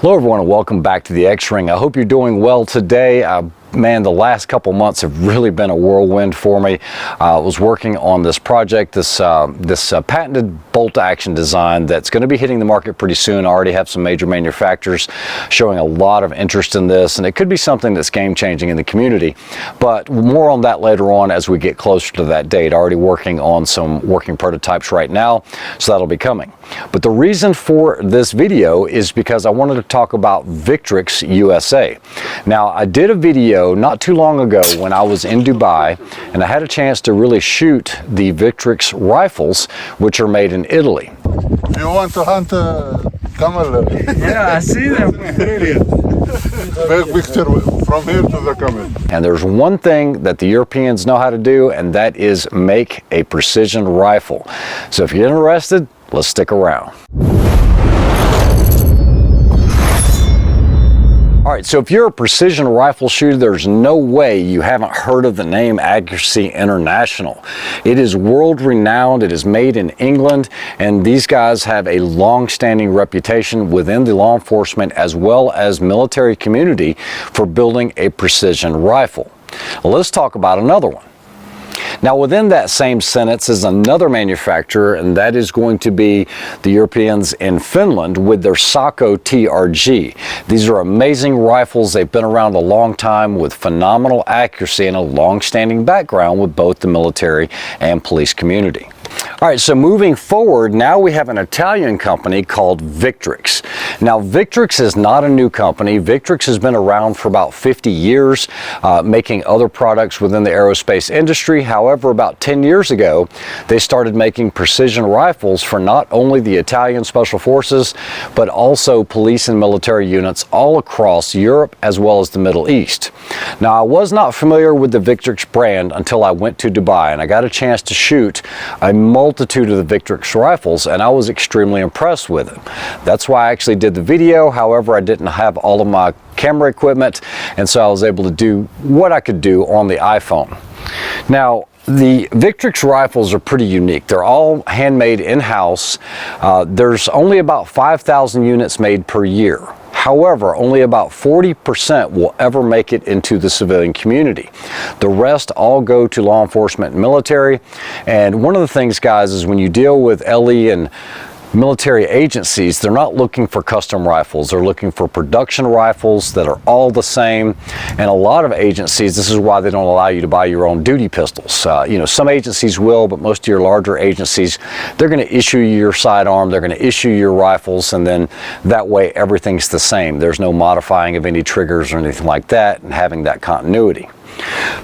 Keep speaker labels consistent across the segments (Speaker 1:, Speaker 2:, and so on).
Speaker 1: Hello everyone and welcome back to the X-Ring. I hope you're doing well today. Man, the last couple months have really been a whirlwind for me. I was working on this project, this patented bolt action design that's going to be hitting the market pretty soon. I already have some major manufacturers showing a lot of interest in this, and it could be something that's game-changing in the community. But more on that later on as we get closer to that date. Already working on some working prototypes right now, so that'll be coming. But the reason for this video is because I wanted to talk about Victrix USA. Now, I did a video not too long ago when I was in Dubai, and I had a chance to really shoot the Victrix rifles, which are made in Italy.
Speaker 2: You want to hunt camel?
Speaker 3: Yeah, I see them. Brilliant.
Speaker 2: Big picture from here to the camel.
Speaker 1: And there's one thing that the Europeans know how to do, and that is make a precision rifle. So if you're interested, let's stick around. All right, so if you're a precision rifle shooter, there's no way you haven't heard of the name Accuracy International. It is world renowned, it is made in England, and these guys have a long-standing reputation within the law enforcement as well as military community for building a precision rifle. Well, let's talk about another one. Now, within that same sentence is another manufacturer, and that is going to be the Europeans in Finland with their Sako TRG. These are amazing rifles. They've been around a long time with phenomenal accuracy and a long-standing background with both the military and police community. All right, so moving forward, now we have an Italian company called Victrix. Now, Victrix is not a new company. Victrix has been around for about 50 years, making other products within the aerospace industry. However, about 10 years ago, they started making precision rifles for not only the Italian Special Forces, but also police and military units all across Europe as well as the Middle East. Now, I was not familiar with the Victrix brand until I went to Dubai, and I got a chance to shoot a multitude of the Victrix rifles, and I was extremely impressed with it. That's why I actually did the video. However, I didn't have all of my camera equipment, and so I was able to do what I could do on the iPhone. Now, the Victrix rifles are pretty unique. They're all handmade in-house. There's only about 5,000 units made per year. However, only about 40% will ever make it into the civilian community. The rest all go to law enforcement and military. And one of the things, guys, is when you deal with LE and military agencies, they're not looking for custom rifles. They're looking for production rifles that are all the same. And a lot of agencies, this is why they don't allow you to buy your own duty pistols. You know, some agencies will, but most of your larger agencies, they're going to issue you your sidearm, they're going to issue your rifles, and then that way everything's the same. There's no modifying of any triggers or anything like that, and having that continuity.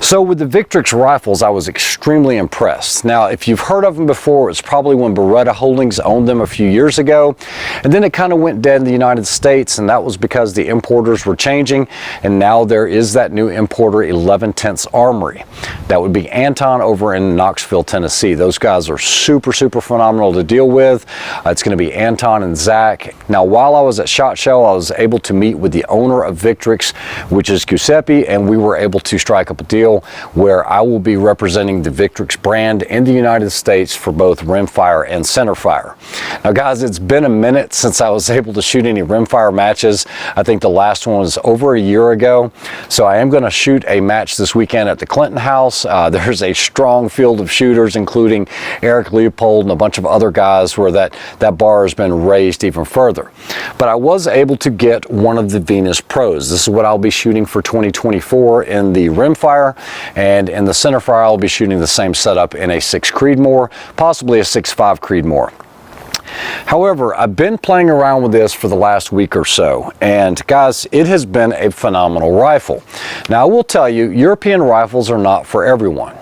Speaker 1: So with the Victrix rifles, I was extremely impressed. Now, if you've heard of them before, it's probably when Beretta Holdings owned them a few years ago, and then it kind of went dead in the United States, and that was because the importers were changing, and now there is that new importer, 11/10 Armory. That would be Anton over in Knoxville, Tennessee. Those guys are super phenomenal to deal with. It's going to be Anton and Zach. Now, while I was at SHOT Show, I was able to meet with the owner of Victrix, which is Giuseppe, and we were able to strike up a deal where I will be representing the Victrix brand in the United States for both Rimfire and Centerfire. Now, guys, it's been a minute since I was able to shoot any Rimfire matches. I think the last one was over a year ago. So I am going to shoot a match this weekend at the Clinton House. There's a strong field of shooters, including Eric Leopold and a bunch of other guys, where that bar has been raised even further. But I was able to get one of the Venus Pros. This is what I'll be shooting for 2024 in the Rimfire, and in the Centerfire I'll be shooting the same setup in a 6 Creedmoor, possibly a 6.5 Creedmoor. However, I've been playing around with this for the last week or so, and guys, it has been a phenomenal rifle. Now, I will tell you, European rifles are not for everyone.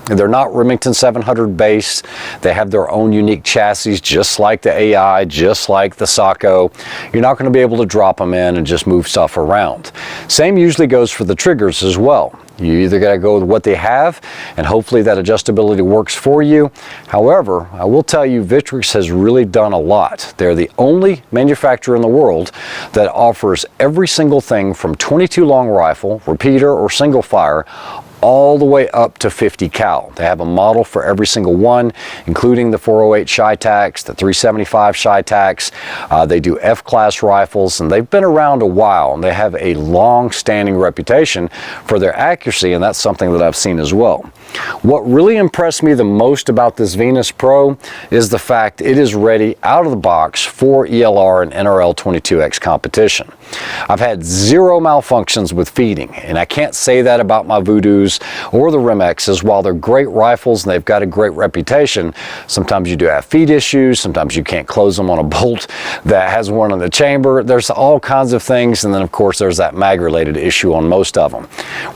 Speaker 1: They're not Remington 700 base. They have their own unique chassis, just like the AI, just like the Sako. You're not going to be able to drop them in and just move stuff around. Same usually goes for the triggers as well. You either got to go with what they have, and hopefully that adjustability works for you. However, I will tell you, Victrix has really done a lot. They're the only manufacturer in the world that offers every single thing from .22 long rifle, repeater, or single fire, all the way up to 50 cal. They have a model for every single one, including the 408 Chi-Tacs, the 375 Chi-Tacs. They do F-class rifles, and they've been around a while, and they have a long-standing reputation for their accuracy, and that's something that I've seen as well. What really impressed me the most about this Venus Pro is the fact it is ready out of the box for ELR and NRL 22X competition. I've had zero malfunctions with feeding, and I can't say that about my Voodoos or the Rimx's. While they're great rifles and they've got a great reputation, sometimes you do have feed issues, sometimes you can't close them on a bolt that has one in the chamber. There's all kinds of things, and then of course there's that mag related issue on most of them.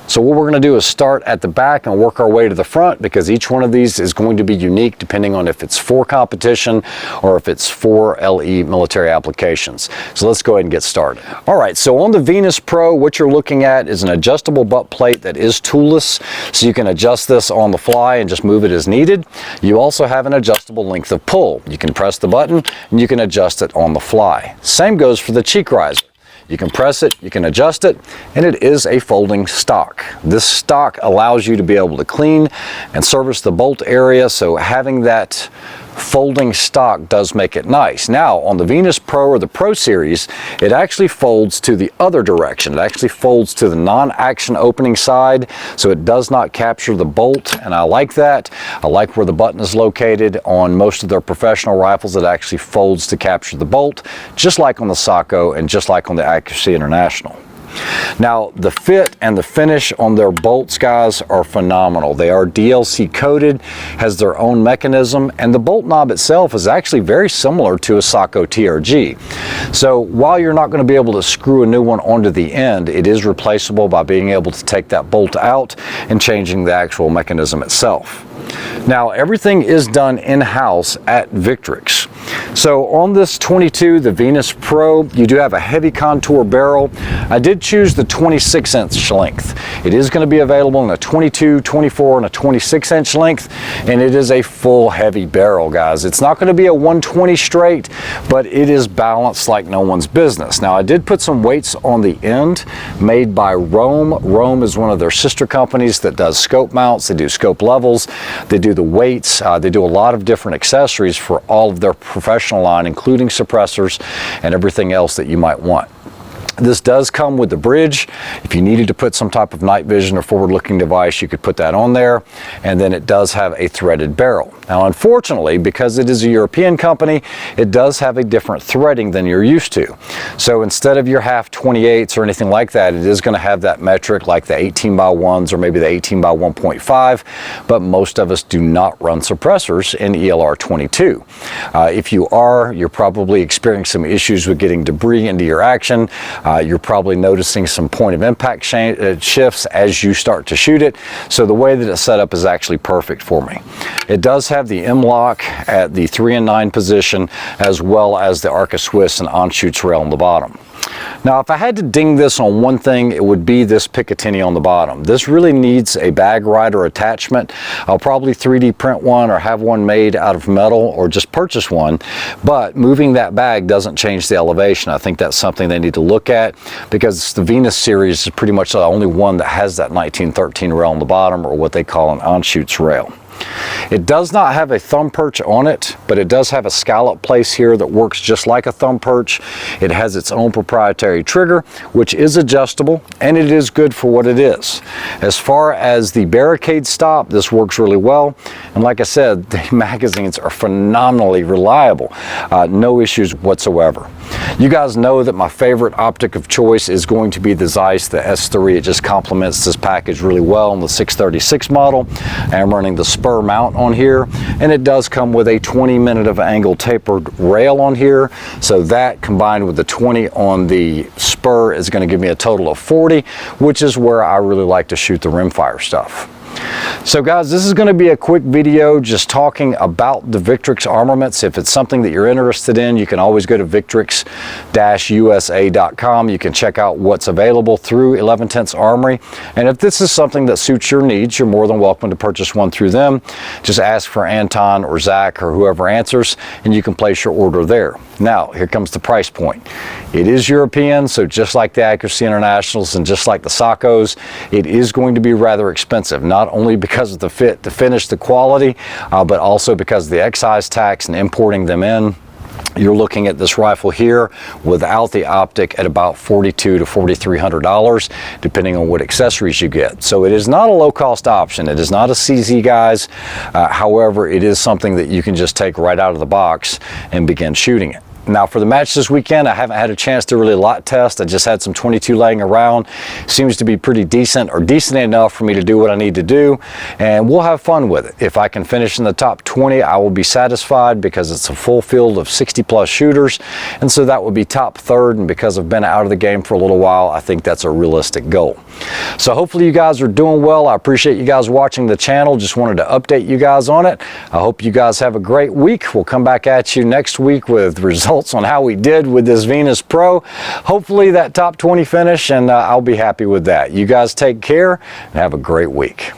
Speaker 1: So what we're going to do is start at the back and work our way to the front, because each one of these is going to be unique depending on if it's for competition or if it's for LE military applications. So let's go ahead and get started. All right, so on the Venus Pro, what you're looking at is an adjustable butt plate that is toolless, so you can adjust this on the fly and just move it as needed. You also have an adjustable length of pull. You can press the button and you can adjust it on the fly. Same goes for the cheek riser. You can press it, you can adjust it, and it is a folding stock. This stock allows you to be able to clean and service the bolt area, so having that folding stock does make it nice. Now on the Venus Pro or the Pro Series, it actually folds to the other direction. It actually folds to the non-action opening side, so it does not capture the bolt, and I like that. I like where the button is located. On most of their professional rifles, it actually folds to capture the bolt, just like on the Sacco and just like on the Accuracy International. Now, the fit and the finish on their bolts, guys, are phenomenal. They are DLC coated, has their own mechanism, and the bolt knob itself is actually very similar to a Sacco TRG. So while you're not going to be able to screw a new one onto the end, it is replaceable by being able to take that bolt out and changing the actual mechanism itself. Now, everything is done in-house at Victrix. So on this 22, the Venus Pro, you do have a heavy contour barrel. I did choose the 26-inch length. It is going to be available in a 22, 24, and a 26-inch length, and it is a full heavy barrel, guys. It's not going to be a 120 straight, but it is balanced like no one's business. Now, I did put some weights on the end made by Rome. Rome is one of their sister companies that does scope mounts. They do scope levels. They do the weights. They do a lot of different accessories for all of their professional line, including suppressors and everything else that you might want. This does come with the bridge. If you needed to put some type of night vision or forward-looking device, you could put that on there. And then it does have a threaded barrel. Now, unfortunately, because it is a European company, it does have a different threading than you're used to. So instead of your half 28s or anything like that, it is going to have that metric like the 18x1s or maybe the 18x1.5. But most of us do not run suppressors in ELR 22. If you are, you're probably experiencing some issues with getting debris into your action. You're probably noticing some point of impact shifts as you start to shoot it. So the way that it's set up is actually perfect for me. It does have the M-lock at the 3 and 9 position, as well as the Arca Swiss and on-shoots rail on the bottom. Now, if I had to ding this on one thing, it would be this Picatinny on the bottom. This really needs a bag rider attachment. I'll probably 3D print one or have one made out of metal or just purchase one, but moving that bag doesn't change the elevation. I think that's something they need to look at, because the Venus series is pretty much the only one that has that 1913 rail on the bottom, or what they call an on-shoots rail. It does not have a thumb perch on it, but it does have a scallop place here that works just like a thumb perch. It has its own proprietary trigger, which is adjustable, and it is good for what it is. As far as the barricade stop, this works really well. And like I said, the magazines are phenomenally reliable. No issues whatsoever. You guys know that my favorite optic of choice is going to be the Zeiss, the S3. It just complements this package really well on the 636 model. I'm running the spur mount on here, and it does come with a 20-minute of angle tapered rail on here. So that combined with the 20 on the spur is going to give me a total of 40, which is where I really like to shoot the rimfire stuff. So guys, this is going to be a quick video just talking about the Victrix armaments. If it's something that you're interested in, you can always go to Victrix-USA.com. You can check out what's available through 11/10 Armory. And if this is something that suits your needs, you're more than welcome to purchase one through them. Just ask for Anton or Zach or whoever answers, and you can place your order there. Now, here comes the price point. It is European, so just like the Accuracy Internationals and just like the Sacos, it is going to be rather expensive, not only because of the fit, the finish, the quality, but also because of the excise tax and importing them in. You're looking at this rifle here without the optic at about $4,200 to $4,300, depending on what accessories you get. So it is not a low-cost option. It is not a CZ, guys. However, it is something that you can just take right out of the box and begin shooting it. Now for the match this weekend, I haven't had a chance to really lot test. I just had some 22 laying around. Seems to be pretty decent, or decent enough for me to do what I need to do, and we'll have fun with it. If I can finish in the top 20, I will be satisfied, because it's a full field of 60 plus shooters, and so that would be top third, and because I've been out of the game for a little while, I think that's a realistic goal. So hopefully you guys are doing well. I appreciate you guys watching the channel. Just wanted to update you guys on it. I hope you guys have a great week. We'll come back at you next week with results on how we did with this Venus Pro. Hopefully that top 20 finish, and I'll be happy with that. You guys take care and have a great week.